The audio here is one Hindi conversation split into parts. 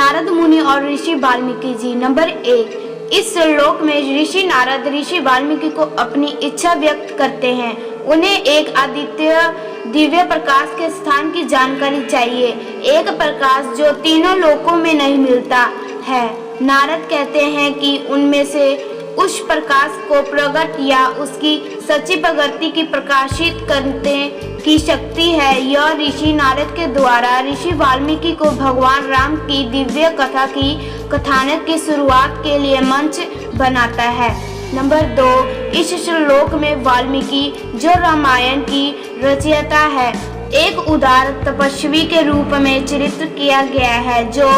नारद मुनि और ऋषि वाल्मीकि जी। नंबर 1, इस श्लोक में ऋषि नारद ऋषि वाल्मीकि को अपनी इच्छा व्यक्त करते हैं। उन्हें एक अद्वितीय दिव्य प्रकाश के स्थान की जानकारी चाहिए, एक प्रकाश जो तीनों लोकों में नहीं मिलता है। नारद कहते हैं कि उनमें से उस प्रकाश को प्रकट या उसकी सच्ची प्रगति की प्रकाशित करने की शक्ति है। यह ऋषि नारद के द्वारा ऋषि वाल्मीकि को भगवान राम की दिव्य कथा की कथानक की शुरुआत के लिए मंच बनाता है। नंबर 2, इस श्लोक में वाल्मीकि जो रामायण की रचयिता है, एक उदार तपस्वी के रूप में चित्रित किया गया है, जो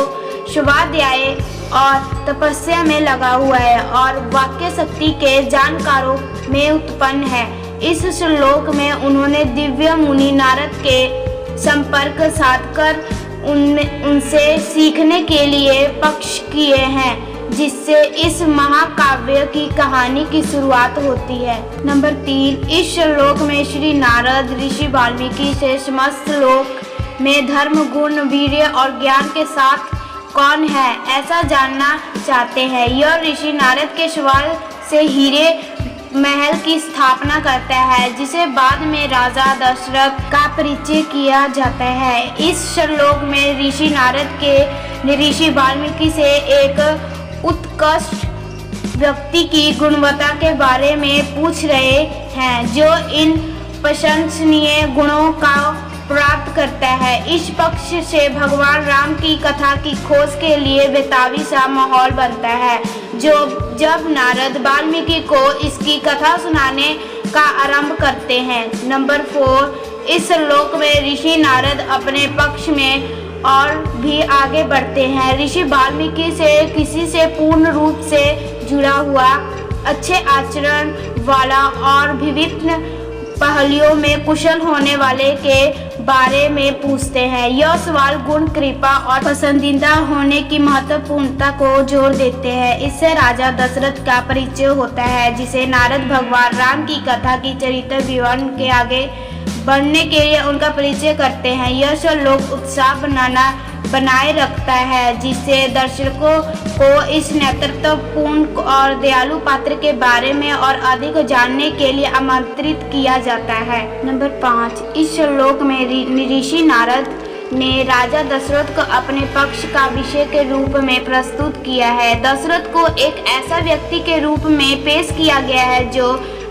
स्वाध्याय और तपस्या में लगा हुआ है और वाक्य शक्ति के जानकारों में उत्पन्न है। इस श्लोक में उन्होंने दिव्य मुनि नारद के संपर्क साधकर उनसे सीखने के लिए पक्ष किए हैं, जिससे इस महाकाव्य की कहानी की शुरुआत होती है। नंबर 3, इस श्लोक में श्री नारद ऋषि वाल्मीकि से समस्त लोक में धर्म, गुण, वीर्य और ज्ञान के साथ कौन है ऐसा जानना चाहते हैं। यह ऋषि नारद के सवाल से हीरे महल की स्थापना करता है, जिसे बाद में राजा दशरथ का परिचय किया जाता है। इस श्लोक में ऋषि नारद के ऋषि वाल्मीकि से एक उत्कृष्ट व्यक्ति की गुणवत्ता के बारे में पूछ रहे हैं, जो इन प्रशंसनीय गुणों का प्राप्त करता है। इस पक्ष से भगवान राम की कथा की खोज के लिए बेताबी सा माहौल बनता है, जब नारद वाल्मीकि को इसकी कथा सुनाने का आरंभ करते हैं। नंबर 4, इस श्लोक में ऋषि नारद अपने पक्ष में और भी आगे बढ़ते हैं। ऋषि वाल्मीकि से किसी से पूर्ण रूप से जुड़ा हुआ, अच्छे आचरण वाला और विभिन्न पहलुओं में कुशल होने वाले के बारे में पूछते हैं। यह सवाल गुण, कृपा और पसंदीदा होने की महत्वपूर्णता को जोर देते हैं। इससे राजा दशरथ का परिचय होता है, जिसे नारद भगवान राम की कथा की चरित्र विवरण के आगे बढ़ने के लिए उनका परिचय करते हैं। यह श्लोक उत्साह बनाए रखता है, जिससे दर्शकों को इस नेतृत्वपूर्ण और दयालु पात्र के बारे में और अधिक जानने के लिए आमंत्रित किया जाता है। नंबर 5, इस श्लोक में ऋषि नारद ने राजा दशरथ को अपने पक्ष का विषय के रूप में प्रस्तुत किया है। दशरथ को एक ऐसा व्यक्ति के रूप में पेश किया गया है जो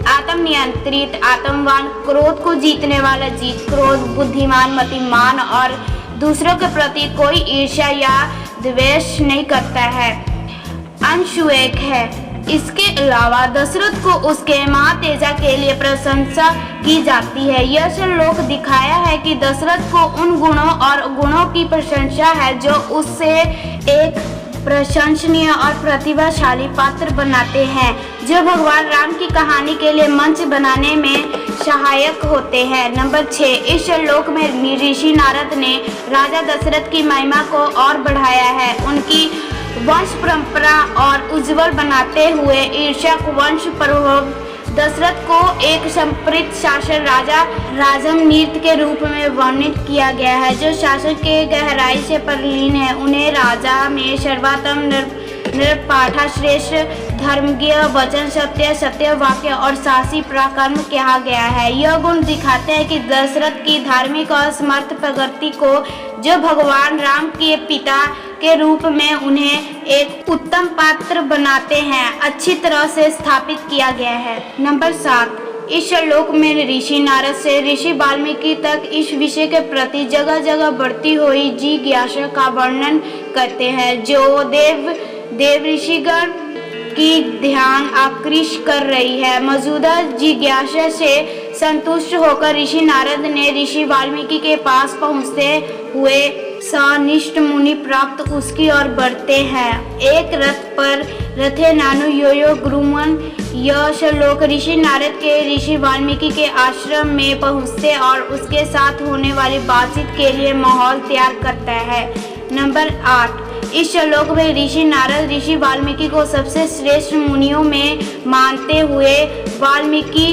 आत्मनियंत्रित, आत्मवान, क्रोध को जीतने वाला, क्रोध, बुद्धिमान, मतिमान और दूसरों के प्रति कोई ईर्ष्या या द्वेष नहीं करता है, अनशुएक है। इसके अलावा दशरथ को उसके महातेजा के लिए प्रशंसा की जाती है। यह श्लोक दिखाया है कि दशरथ को उन गुणों और गुणों की प्रशंसा है जो उससे एक प्रशंसनीय और प्रतिभाशाली पात्र बनाते हैं, जो भगवान राम की कहानी के लिए मंच बनाने में सहायक होते हैं। नंबर 6, इस श्लोक में ऋषि नारद ने राजा दशरथ की महिमा को और बढ़ाया है, उनकी वंश परंपरा और उज्जवल बनाते हुए ईर्ष्या वंश प्रभव दशरथ को एक संप्रीत शासन राजम नृत्य के रूप में वर्णित किया गया है, जो शासन के गहराई से परलीन है। उन्हें राजा में सर्वोत्तम, निरपाठा, श्रेष्ठ, धर्मज्ञ, वचन सत्य, सत्य वाक्य और साहसी पराक्रम कहा गया है। यह गुण दिखाते हैं कि दशरथ की धार्मिक और समर्थ प्रगति को, जो भगवान राम के पिता के रूप में उन्हें एक उत्तम पात्र बनाते हैं, अच्छी तरह से स्थापित किया गया है। नंबर 7, इस श्लोक में ऋषि नारद से ऋषि वाल्मीकि तक इस विषय के प्रति जगह जगह बढ़ती हुई जिज्ञासा का वर्णन करते हैं, जो देव ऋषिगण की ध्यान आकृष्ट कर रही है। मौजूदा जिज्ञासा से संतुष्ट होकर ऋषि नारद ने ऋषि वाल्मीकि के पास पहुँचते हुए सनिष्ठ मुनि प्राप्त उसकी ओर बढ़ते हैं। एक रथ पर रथे नानु यो गुरुमन। यह श्लोक ऋषि नारद के ऋषि वाल्मीकि के आश्रम में पहुँचते और उसके साथ होने वाली बातचीत के लिए माहौल तैयार करता है। नंबर 8, इस श्लोक में ऋषि नारद ऋषि वाल्मीकि को सबसे श्रेष्ठ मुनियों में मानते हुए वाल्मीकि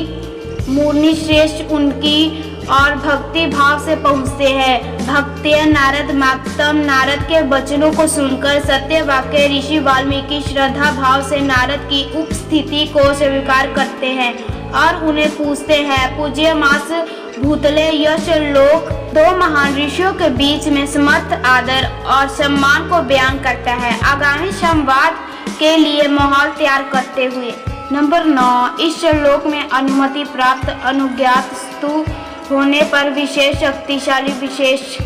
मुनि श्रेष्ठ, उनकी और भक्ति भाव से पहुँचते हैं। भक्त्य नारद मातम नारद के वचनों को सुनकर सत्यवाक्य ऋषि वाल्मीकि श्रद्धा भाव से नारद की उपस्थिति को स्वीकार करते हैं और उन्हें पूछते हैं। पूज्य मास भूतले यश लोक दो महान ऋषियों के बीच में समर्थ आदर और सम्मान को बयान करता है, आगामी संवाद के लिए माहौल तैयार करते हुए। नंबर 9, इस श्लोक में अनुमति प्राप्त अनुज्ञात स्तु होने पर विशेष शक्तिशाली विशेष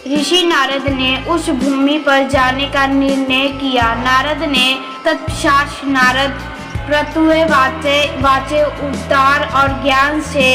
ऋषि नारद ने उस भूमि पर जाने का निर्णय किया। नारद ने तत्पश्चात नारद प्रतुए वाचे उद्धार और ज्ञान से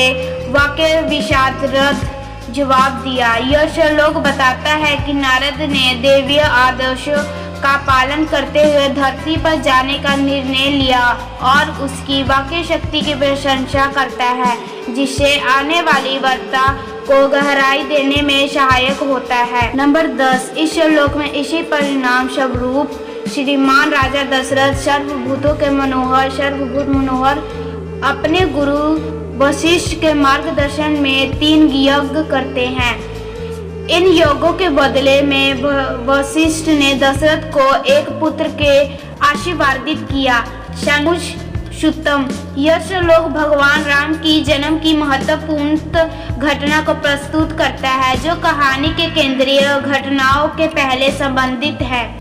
वाक्य विशारद जवाब दिया। यह श्लोक बताता है कि नारद ने दैवीय आदेशों का पालन करते हुए धरती पर जाने का निर्णय लिया और उसकी वाक्य शक्ति की प्रशंसा करता है, जिससे आने वाली वार्ता को गहराई देने में सहायक होता है। नंबर 10, इस श्लोक में इसी परिणाम स्वरूप श्रीमान राजा दशरथ सर्वभूत मनोहर अपने गुरु वशिष्ठ के मार्गदर्शन में 3 यज्ञ करते हैं। इन यज्ञों के बदले में वशिष्ठ ने दशरथ को एक पुत्र के आशीर्वादित किया। सुतम, यह श्लोक भगवान राम की जन्म की महत्वपूर्ण घटना को प्रस्तुत करता है, जो कहानी के केंद्रीय घटनाओं के पहले संबंधित है।